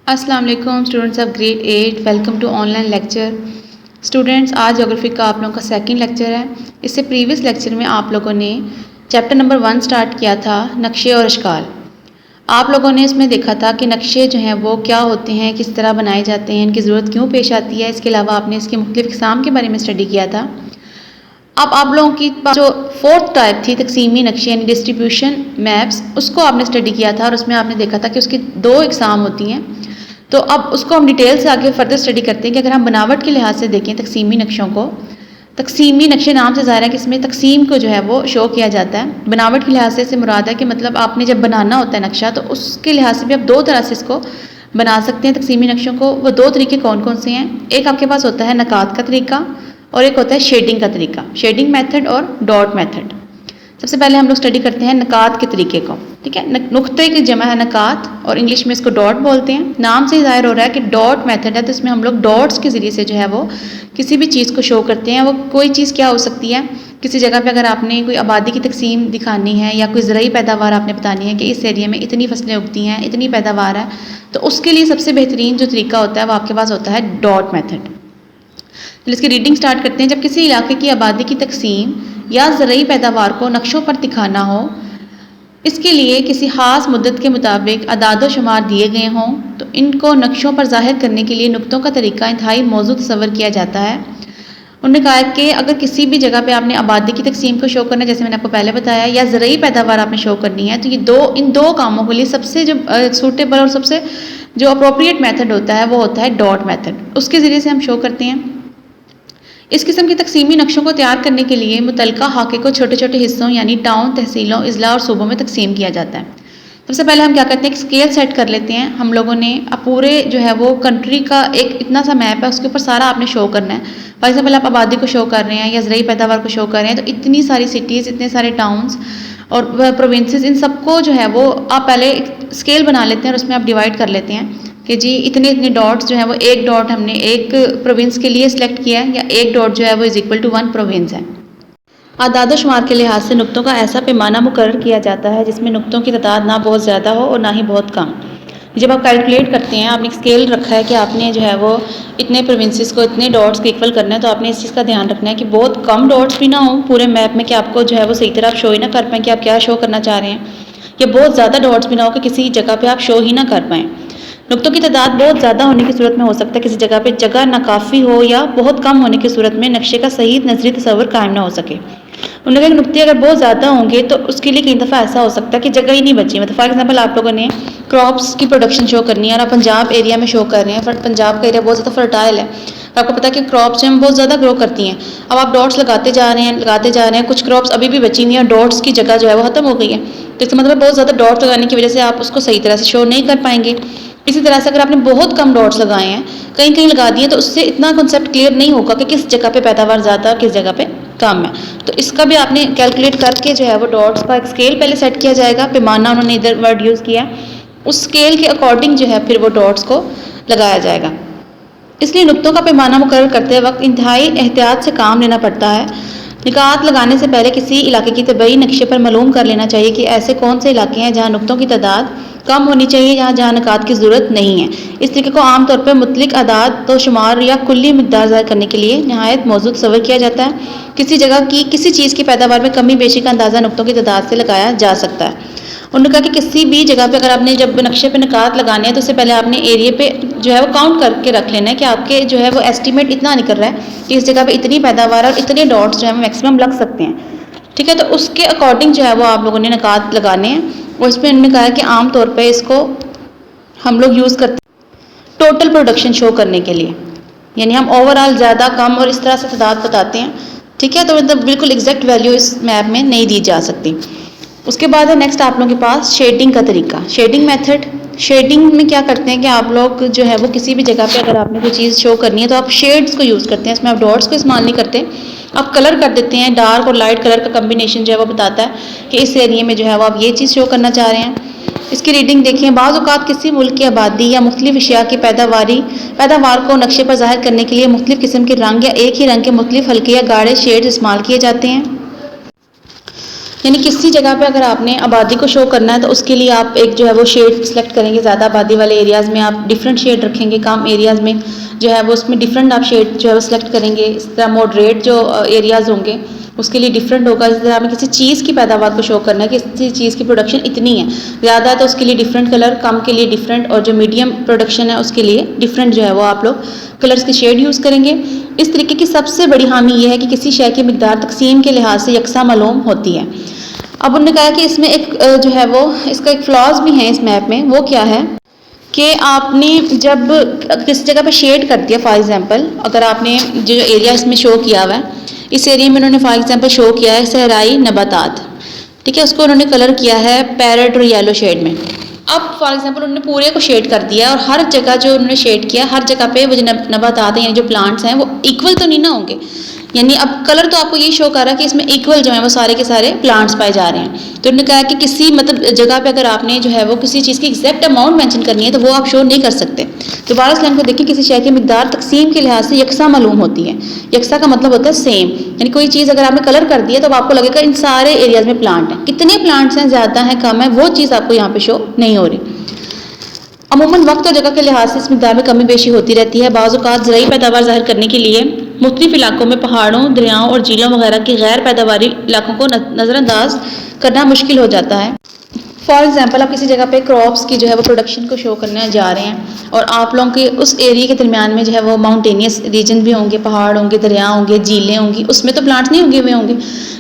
अस्सलाम वालेकुम students of grade 8, welcome to online lecture. Students, आज ज्योग्राफी का आप लोगों का सेकंड लेक्चर है। इससे प्रीवियस लेक्चर में आप लोगों ने चैप्टर नंबर 1 स्टार्ट किया था, नक्शे और अशकाल। आप लोगों ने इसमें देखा था कि नक्शे जो हैं वो क्या होते हैं, किस तरह बनाए जाते हैं, इनकी ज़रूरत क्यों पेश आती है। इसके अलावा आपने इसके मुख्तलिफ इक़साम के बारे में स्टडी किया था। अब आप लोगों की जो फोर्थ टाइप थी तकसीमी नक्शे यानी डिस्ट्रीब्यूशन मैप्स, उसको आपने स्टडी किया था और उसमें आपने देखा था कि उसकी 2 इक़साम होती हैं। तो अब उसको हम डिटेल से आगे फर्दर स्टडी करते हैं कि अगर हम बनावट के लिहाज से देखें तकसीमी नक्शों को, तकसीमी नक्शे नाम से ज़ाहिर है कि इसमें तकसीम को जो है वो शो किया जाता है। बनावट के लिहाज से मुराद है कि मतलब आपने जब बनाना होता है नक्शा, तो उसके लिहाज से भी आप 2 तरह से इसको बना सकते हैं तकसीमी नक्शों को। वो 2 तरीके कौन कौन से हैं? एक आपके पास होता है नकात का तरीका और एक होता है शेडिंग का तरीका, शेडिंग मेथड और डॉट मेथड। सबसे पहले हम लोग स्टडी करते हैं नकात के तरीके को। ठीक है, नुक्ते की जमा है नकात और इंग्लिश में इसको डॉट बोलते हैं। नाम से ही जाहिर हो रहा है कि डॉट मेथड है, तो इसमें हम लोग डॉट्स के ज़रिए से जो है वो किसी भी चीज़ को शो करते हैं। वो कोई चीज़ क्या हो सकती है, किसी जगह पे अगर आपने कोई आबादी की तकसीम दिखानी है या कोई ज़रूरी पैदावार आपने बतानी है कि इस एरिया में इतनी फसलें उगती हैं, इतनी पैदावार है, तो उसके लिए सबसे बेहतरीन जो तरीका होता है वो आपके पास होता है डॉट मेथड। तो इसकी रीडिंग स्टार्ट करते हैं। जब किसी इलाके की आबादी की तकसीम या ज़रूरी पैदावार को नक्शों पर दिखाना हो, इसके लिए किसी ख़ास मुद्दत के मुताबिक अदाद शुमार दिए गए हों, तो इनको नक्शों पर ज़ाहिर करने के लिए नुक्तों का तरीका इंतहाई मौजूद तस्वर किया जाता है। उन्होंने कहा कि अगर किसी भी जगह पे आपने आबादी की तकसीम को शो करना है, जैसे मैंने आपको पहले बताया, या ज़रूरी पैदावार आपने शो करनी है, तो ये इन दो कामों के लिए सबसे जो सूटेबल और सबसे जो अप्रोप्रिएट मेथड होता है वो होता है डॉट मेथड। उसके ज़रिए से हम शो करते हैं। इस किस्म के तकसीमी नक्शों को तैयार करने के लिए मुतलका हाके को छोटे छोटे हिस्सों यानी टाउन, तहसीलों, इजला और सूबों में तकसीम किया जाता है। सबसे पहले हम क्या करते हैं कि स्केल सेट कर लेते हैं। हम लोगों ने पूरे जो है वो कंट्री का एक इतना सा मैप है, उसके ऊपर सारा आपने शो करना है। फॉर एग्जाम्पल आप आबादी को शो कर रहे हैं या ज़रूरी पैदावार को शो कर रहे हैं, तो इतनी सारी सिटीज़, इतने सारे टाउन्स और प्रोविंसेस, इन सबको जो है वो आप पहले एक स्केल बना लेते हैं और उसमें आप डिवाइड कर लेते हैं कि जी इतने इतने डॉट्स जो है वो, एक डॉट हमने एक प्रोविंस के लिए सिलेक्ट किया है या एक डॉट जो है वो इज इक्वल टू 1 प्रोविंस है। आदाद शुमार के लिहाज से नुक्तों का ऐसा पैमाना मुकर्रर किया जाता है जिसमें नुक्तों की तादाद ना बहुत ज़्यादा हो और ना ही बहुत कम। जब आप कैलकुलेट करते हैं, आपने एक स्केल रखा है कि आपने जो है वो इतने प्रोविंसेस को इतने डॉट्स को इक्वल करना है, तो आपने इस चीज़ का ध्यान रखना है कि बहुत कम डॉट्स भी ना हो पूरे मैप में कि आपको जो है वो सही तरह आप शो ही ना कर पाएँ कि आप क्या शो करना चाह रहे हैं, या बहुत ज़्यादा डॉट्स भी ना हो कि किसी जगह पर आप शो ही ना कर पाएँ। नुक्तों की तादाद बहुत ज़्यादा होने की सूरत में हो सकता है किसी जगह पे जगह नाकाफ़ी हो, या बहुत कम होने की सूरत में नक्शे का सही नजरी तस्वर कायम ना हो सके। उन्होंने कहा नुक्ते अगर बहुत ज़्यादा होंगे तो उसके लिए कई दफ़ा ऐसा हो सकता है कि जगह ही नहीं बची। मतलब फॉर एग्जांपल आप लोगों ने क्रॉप्स की प्रोडक्शन शो करनी है और आप पंजाब एरिया में शो कर रहे हैं, पंजाब का एरिया बहुत ज़्यादा फर्टाइल है, तो आपको पता है कि क्रॉप्स जो हैं बहुत ज़्यादा ग्रो करती हैं। अब आप डॉट्स लगाते जा रहे हैं, कुछ क्रॉप्स अभी भी बची नहीं है और डॉट्स की जगह जो है वो ख़त्म हो गई है, तो इसका मतलब बहुत ज़्यादा डॉट्स लगाने की वजह से आप उसको सही तरह से शो नहीं कर पाएंगे। इसी तरह से अगर आपने बहुत कम डॉट्स लगाए हैं, कहीं कहीं लगा दिए, तो उससे इतना कॉन्सेप्ट क्लियर नहीं होगा कि किस जगह पे पैदावार ज़्यादा, किस जगह पे कम है। तो इसका भी आपने कैलकुलेट करके जो है वो डॉट्स का एक स्केल पहले सेट किया जाएगा। पैमाना उन्होंने इधर वर्ड यूज़ किया, उस स्केल के अकॉर्डिंग जो है फिर वो डॉट्स को लगाया जाएगा। इसलिए नुक्तों का पैमाना मुकर्रर करते वक्त इंतहाई एहतियात से काम लेना पड़ता है। निकात लगाने से पहले किसी इलाके की तबई नक्शे पर मालूम कर लेना चाहिए कि ऐसे कौन से इलाके हैं जहाँ नुक्तों की तादाद कम होनी चाहिए, जहाँ निकात की ज़रूरत नहीं है। इस तरीके को आमतौर पर मुतलिक आदाद तो शुमार या कुल्ली मिकदार ज़ाहिर करने के लिए नहायत मौजूद तस्वर किया जाता है। किसी जगह की किसी चीज़ की पैदावार में कमी बेशी का अंदाज़ा नुक्तों की तादाद से लगाया जा सकता है। उन्होंने कहा कि किसी भी जगह पे अगर आपने जब नक्शे पे निकात लगाने हैं, तो उससे पहले आपने एरिया पे जो है वो काउंट करके रख लेना है कि आपके जो है वो एस्टीमेट इतना निकल रहा है कि इस जगह पे इतनी पैदावार और इतने डॉट्स जो है मैक्सिमम लग सकते हैं। ठीक है, तो उसके अकॉर्डिंग जो है वो आप लोगों ने निकात लगाने हैं। और इसमें उन्होंने कहा कि आम तौर पर इसको हम लोग यूज़ करते हैं टोटल प्रोडक्शन शो करने के लिए, यानी हम ओवरऑल ज़्यादा कम और इस तरह से तादाद बताते हैं। ठीक है, तो मतलब बिल्कुल एग्जैक्ट वैल्यू इस मैप में नहीं दी जा सकती। उसके बाद है नेक्स्ट आप लोगों के पास शेडिंग का तरीका, शेडिंग मेथड। शेडिंग में क्या करते हैं कि आप लोग जो है वो किसी भी जगह पे अगर आपने कोई चीज़ शो करनी है तो आप शेड्स को यूज़ करते हैं। इसमें आप डॉट्स को इस्तेमाल नहीं करते, आप कलर कर देते हैं। डार्क और लाइट कलर का कम्बिनेशन जो है वो बताता है कि इस एरिया में जो है वो आप ये चीज़ शो करना चाह रहे हैं। इसकी रीडिंग देखें। बाज़ औक़ात किसी मुल्क की आबादी या मुख्तलिफ अशिया की पैदावार को नक्शे पर ज़ाहिर करने के लिए मुख्तलिफ किस्म के रंग या एक ही रंग के मुख्तलिफ हल्के या गाढ़े शेड्स इस्तेमाल किए जाते हैं। यानी किसी जगह पे अगर आपने आबादी को शो करना है तो उसके लिए आप एक जो है वो शेड सेलेक्ट करेंगे। ज़्यादा आबादी वाले एरियाज़ में आप डिफरेंट शेड रखेंगे, कम एरियाज़ में जो है वो उसमें डिफरेंट आप शेड जो है वो सिलेक्ट करेंगे। इस तरह मॉडरेट जो एरियाज़ होंगे उसके लिए डिफरेंट होगा। इस तरह हमें किसी चीज़ की पैदावार को शो करना है कि किसी चीज़ की प्रोडक्शन इतनी है, ज़्यादा है तो उसके लिए डिफरेंट कलर, कम के लिए डिफरेंट, और जो मीडियम प्रोडक्शन है उसके लिए डिफरेंट जो है वो आप लोग कलर्स के शेड यूज़ करेंगे। इस तरीके की सबसे बड़ी हामी ये है कि किसी शय की मिकदार तकसीम के लिहाज से यकसा मालूम होती है। अब उन्होंने कहा कि इसमें एक जो है वो इसका एक फ्लॉज भी है इस मैप में। वो क्या है कि आपने जब किसी जगह पे शेड कर दिया, फॉर एग्जांपल अगर आपने जो एरिया इसमें शो किया हुआ है, इस एरिया में उन्होंने फॉर एग्जांपल शो किया है सहराई नबातात, ठीक है, उसको उन्होंने कलर किया है पैरेट और येलो शेड में। अब फॉर एग्जांपल उन्होंने पूरे को शेड कर दिया और हर जगह जो उन्होंने शेड किया, हर जगह पे वो जो नबातात हैं यानी जो प्लांट्स हैं वो इक्वल तो नहीं ना होंगे। यानी अब कलर तो आपको ये शो कर रहा है कि इसमें इक्वल जो है वो सारे के सारे प्लांट्स पाए जा रहे हैं। तो उन्होंने कहा कि किसी मतलब जगह पे अगर आपने जो है वो किसी चीज़ की एग्जैक्ट अमाउंट मेंशन करनी है तो वो आप शो नहीं कर सकते। दोबारा इस लाइन को देखिए, किसी शय की मिकदार तकसीम के लिहाज से यकसा मालूम होती है। यकसा का मतलब होता है सेम, यानी कोई चीज़ अगर आपने कलर कर दिया तो आपको लगेगा इन सारे एरियाज में प्लांट हैं। कितने प्लांट्स हैं, ज़्यादा हैं, कम है, वो चीज़ आपको यहाँ पे शो नहीं हो रही। अमूमन वक्त और जगह के लिहाज से इस मिकदार में कमी बेशी होती रहती है। बाज़ औक़ात ज़रूरी पैदावार ज़ाहिर करने के लिए मुख्तलिफ इलाकों में पहाड़ों, दरियाओं और झीलों वगैरह के गैर पैदावारी इलाकों को नज़रअंदाज करना मुश्किल हो जाता है। फॉर एग्जांपल आप किसी जगह पे क्रॉप्स की जो है वो प्रोडक्शन को शो करने जा रहे हैं और आप लोगों के उस एरिया के दरमियान में जो है वो माउंटेनियस रीजन भी होंगे, पहाड़ होंगे, दरिया होंगे, झीलें होंगी, उसमें तो प्लांट्स नहीं उगे हुए होंगे,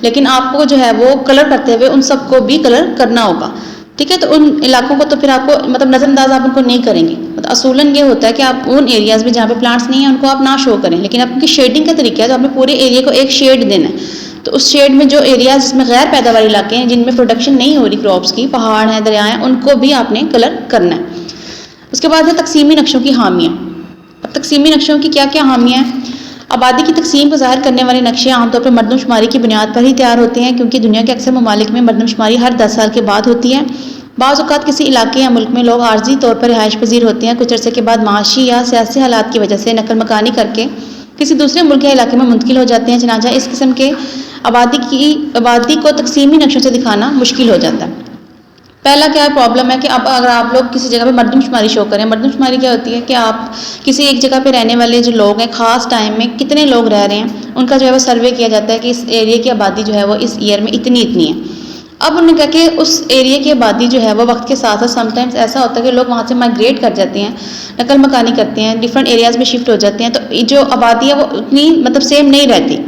लेकिन आपको जो है वो कलर करते हुए उन सबको भी कलर करना होगा, ठीक है। तो उन इलाकों को तो फिर आपको मतलब नज़रअंदाज आप उनको नहीं करेंगे। मतलब असूलन ये होता है कि आप उन एरियाज़ में जहाँ पे प्लांट्स नहीं हैं उनको आप ना शो करें, लेकिन आपकी शेडिंग का तरीका है तो आपने पूरे एरिया को एक शेड देना है। तो उस शेड में जो एरियाज जिसमें गैर पैदावारी इलाके हैं, जिनमें प्रोडक्शन नहीं हो रही क्रॉप्स की, पहाड़ हैं, दरिया हैं, उनको भी आपने कलर करना है। उसके बाद है तकसीमी नक्शों की हामियाँ। अब तकसीमी नक्शों की क्या क्या हामियाँ हैं? आबादी की तकसीम को ज़ाहिर करने वाले नक्शे आमतौर पर मरदमशुमारी की बुनियाद पर ही तैयार होते हैं, क्योंकि दुनिया के अक्सर ममालिक में मरदमशुमारी हर 10 साल के बाद होती है। बाज़ औक़ात किसी इलाके या मुल्क में लोग आर्जी तौर पर रिहाइश पजीर होते हैं, कुछ अरसे के बाद माशी या सियासी हालात की वजह से नकल मकानी करके किसी दूसरे मुल्क या इलाके में मुंतकिल हो जाते हैं। चनाचा इस किस्म के आबादी को तकसीमी नक्शों से दिखाना मुश्किल हो जाता है। पहला क्या प्रॉब्लम है कि अब अगर आप लोग किसी जगह पे मरदमशुमारी शो करें, मरदमशुमारी क्या होती है कि आप किसी एक जगह पे रहने वाले जो लोग हैं, ख़ास टाइम में कितने लोग रह रहे हैं, उनका जो है वो सर्वे किया जाता है कि इस एरिया की आबादी जो है वो इस ईयर में इतनी इतनी है। अब उन्होंने कहा कि उस एरिया की आबादी जो है वो वक्त के साथ साथ समटाइम्स ऐसा होता है कि लोग वहाँ से माइग्रेट कर जाते हैं, नकल मकानी करते हैं, डिफरेंट एरियाज़ में शिफ्ट हो जाते हैं, तो जो आबादी है वो उतनी मतलब सेम नहीं रहती।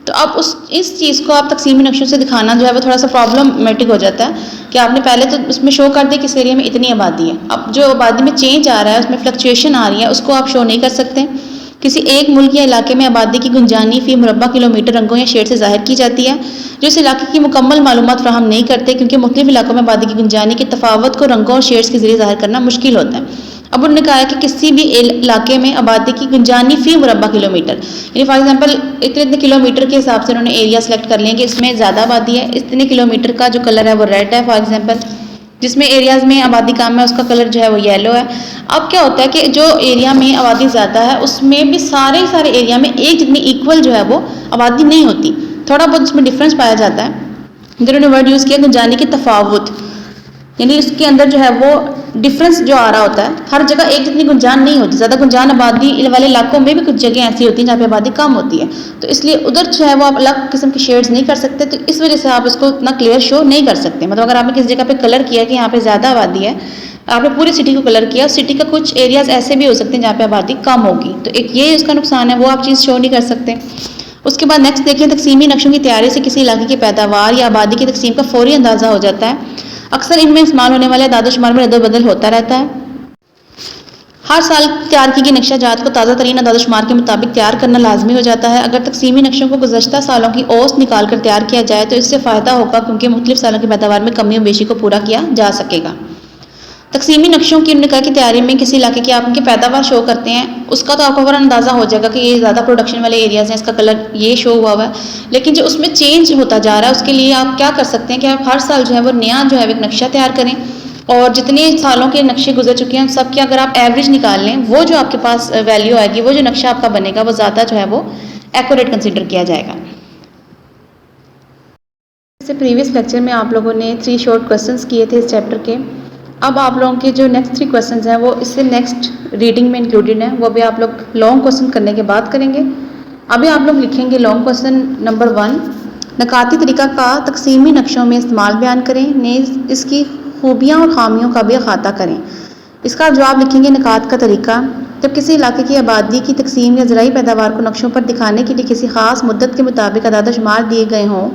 तो अब इस चीज़ को आप तकसीमी नक्शों से दिखाना जो है वो थोड़ा सा प्रॉब्लमेटिक हो जाता है कि आपने पहले तो उसमें शो कर दिया किस एरिया में इतनी आबादी है, अब जो आबादी में चेंज आ रहा है, उसमें फ्लक्चुएशन आ रही है, उसको आप शो नहीं कर सकते। किसी एक मुल्क या इलाके में आबादी की गुंजानी फ़ी मुरब्बा किलोमीटर रंगों या शेड से ज़ाहिर की जाती है, जो इस इलाके की मुकम्मल मालूमात फ़राहम नहीं करते, क्योंकि मुख्तलिफ इलाकों में आबादी की गुंजानी के तफावत को रंगों और शेड्स के ज़रिए ज़ाहिर करना मुश्किल होता है। अब उन्होंने कहा है कि किसी भी इलाके में आबादी की गुंजानी फ़ी मुरब्बा किलोमीटर, यानी फॉर एग्जांपल इतने इतने किलोमीटर के हिसाब से उन्होंने एरिया सेलेक्ट कर लिया कि इसमें ज़्यादा आबादी है, इतने किलोमीटर का जो कलर है वो रेड है, फॉर एग्जांपल जिसमें एरियाज़ में आबादी कम है उसका कलर जो है वो येलो है। अब क्या होता है कि जो एरिया में आबादी ज़्यादा है उसमें भी सारे एरिया में एक जितनी इक्वल जो है वो आबादी नहीं होती, थोड़ा बहुत उसमें डिफरेंस पाया जाता है। फिर उन्होंने वर्ड यूज़ किया गुंजानी की तफावत, यानी इसके अंदर जो है वो डिफरेंस जो आ रहा होता है, हर जगह एक जितनी गुंजान नहीं होती, ज़्यादा गुंजान आबादी वाले इलाकों में भी कुछ जगह ऐसी होती हैं जहाँ पे आबादी कम होती है, तो इसलिए उधर जो है वो आप अलग किस्म के शेड्स नहीं कर सकते, तो इस वजह से आप इसको इतना क्लियर शो नहीं कर सकते। मतलब अगर आपने किसी जगह पे कलर किया कि यहाँ पे ज़्यादा आबादी है, आपने पूरी सिटी को कलर किया, सिटी का कुछ एरियाज़ ऐसे भी हो सकते हैं जहाँ पे आबादी कम होगी, तो एक ये उसका नुकसान है, वो आप चीज़ शो नहीं कर सकते। उसके बाद नेक्स्ट देखिए, तकसीमी नक्शों की तैयारी से किसी इलाके की पैदावार या आबादी की तकसीम का फौरी अंदाज़ा हो जाता है। अक्सर इनमें इस्तेमाल होने वाले दादोशुमार में रद्द-बदल होता रहता है। हर साल तैयार की गई नक्शा जात को ताज़ा तरीन दादोशुमार के मुताबिक तैयार करना लाजमी हो जाता है। अगर तकसीमी नक्शों को गुज़श्ता सालों की औसत निकाल कर तैयार किया जाए तो इससे फ़ायदा होगा, क्योंकि मुख्तलिफ सालों की पैदावार में कमी और बेशी को पूरा किया जा सकेगा। तकसीमी नक्शों की उन्होंने कहा कि तैयारी में किसी इलाके की आप उनकी पैदावार शो करते हैं, उसका तो आपको फ़ौरन अंदाज़ा हो जाएगा कि ये ज़्यादा प्रोडक्शन वाले एरियाज़ हैं, इसका कलर ये शो हुआ है। लेकिन जो उसमें चेंज होता जा रहा है उसके लिए आप क्या कर सकते हैं कि आप हर साल जो है वो नया जो है एक नक्शा तैयार करें, और जितने सालों के नक्शे गुजर चुके हैं सब के अगर आप एवरेज निकाल लें, वो जो आपके पास वैल्यू आएगी, वो जो नक्शा आपका बनेगा वो ज़्यादा जो है वो एक्यूरेट कंसिडर किया जाएगा। जैसे प्रीवियस लेक्चर में आप लोगों ने 3 शॉर्ट क्वेश्चंस किए थे इस चैप्टर के। अब आप लोगों के जो नेक्स्ट 3 क्वेश्चंस हैं वो इससे नेक्स्ट रीडिंग में इंक्लूडेड हैं, वो भी आप लोग लॉन्ग क्वेश्चन करने के बाद करेंगे। अभी आप लोग लिखेंगे लॉन्ग क्वेश्चन नंबर 1, नकाती तरीका का तकसीमी नक्शों में इस्तेमाल बयान करें, नेज़ इसकी खूबियाँ और खामियों का भी अहाता करें। इसका जवाब लिखेंगे नकात का तरीका। जब किसी इलाके की आबादी की तकसीम या ज़राई पैदावार को नक्शों पर दिखाने के लिए किसी ख़ास मुद्दत के मुताबिक अदाद शुमार दिए गए हों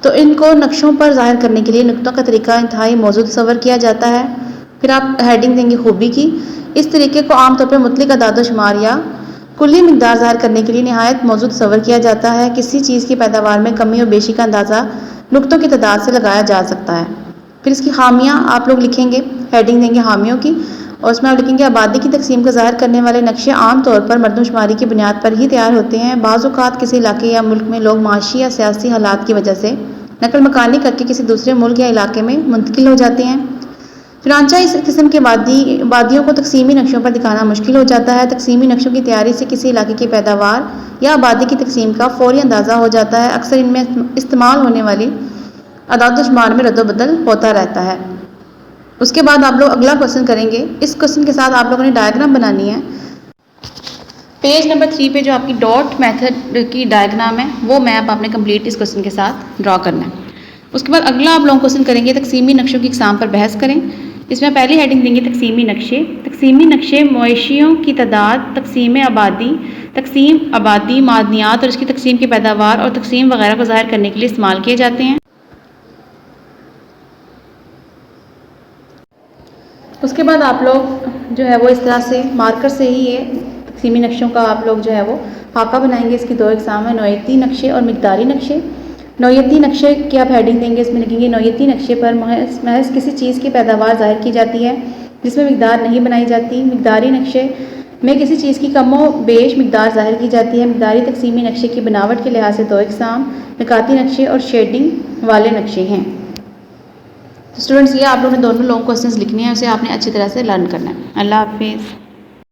तो इनको नक्शों पर ज़ाहिर करने के लिए नुक्तों का तरीका इंतहाई मौजूद तस्वर किया जाता है। फिर आप हेडिंग देंगे खूबी की। इस तरीके को आमतौर पर मुतलिक अदाद शुमार या कुल्ली मिकदार ज़ाहिर करने के लिए नहायत मौजूद तस्वर किया जाता है। किसी चीज़ की पैदावार में कमी और बेशी का अंदाज़ा नुक्तों की तादाद से लगाया जा सकता है। फिर इसकी खामियाँ आप लोग लिखेंगे, हेडिंग देंगे हामियों की, और उसमें आप लिखेंगे आबादी की तकसीम को ज़ाहिर करने वाले नक्शे आम तौर पर मरदमशुमारी की बुनियाद पर ही तैयार होते हैं। बाज़ औक़ात किसी इलाके या मुल्क में लोग माशी या सियासी हालात की वजह से नकल मकानी करके किसी दूसरे मुल्क या इलाके में मुंतकिल हो जाते हैं। चुनांचा इस किस्म के वादियों को तकसीमी नक्शों पर दिखाना मुश्किल हो जाता है। तकसीमी नक्शों की तैयारी से किसी इलाके की पैदावार या आबादी की तकसीम का फ़ौरी अंदाज़ा हो जाता है। अक्सर इनमें इस्तेमाल होने वाली अदाद शुमार में रद्दोबदल होता रहता है। उसके बाद आप लोग अगला क्वेश्चन करेंगे। इस क्वेश्चन के साथ आप लोगों ने डायग्राम बनानी है। पेज नंबर 3 पे जो आपकी डॉट मेथड की डायग्राम है वो मैप आपने कंप्लीट इस क्वेश्चन के साथ ड्रॉ करना है। उसके बाद अगला आप लोग क्वेश्चन करेंगे तकसीमी नक्शों की इकसाम पर बहस करें। इसमें पहली हेडिंग देंगे तकसीमी नक्शे। तकसीमी नक्शे मवेशियों की तादाद, तकसीम आबादी, मादनियात और इसकी तकसीम की पैदावार और तकसीम वगैरह को ज़ाहिर करने के लिए इस्तेमाल किए जाते हैं। उसके बाद आप लोग जो है वो इस तरह से मार्कर से ही ये तकसीमी नक्शों का आप लोग जो है वो खाका बनाएंगे। इसकी 2 इकसाम है, नौयती नक्शे और मिकदारी नक्शे। नौयती नक्शे की आप हेडिंग देंगे, इसमें लिखेंगे नौयती नक्शे पर महज किसी चीज़ की पैदावार ज़ाहिर की जाती है जिसमें मिकदार नहीं बनाई जाती। मिकदारी नक्शे में किसी चीज़ की कमो बेश मिकदार ज़ाहिर की जाती है। मिकदारी तकसीमी नक्शे की बनावट के लिहाज से 2 इकसाम, नकाती नक्शे और शेडिंग वाले नक्शे हैं। तो स्टूडेंट्स ये आप लोगों ने दोनों लॉन्ग क्वेश्चंस लिखने हैं, उसे आपने अच्छी तरह से लर्न करना है। अल्लाह हाफिज़।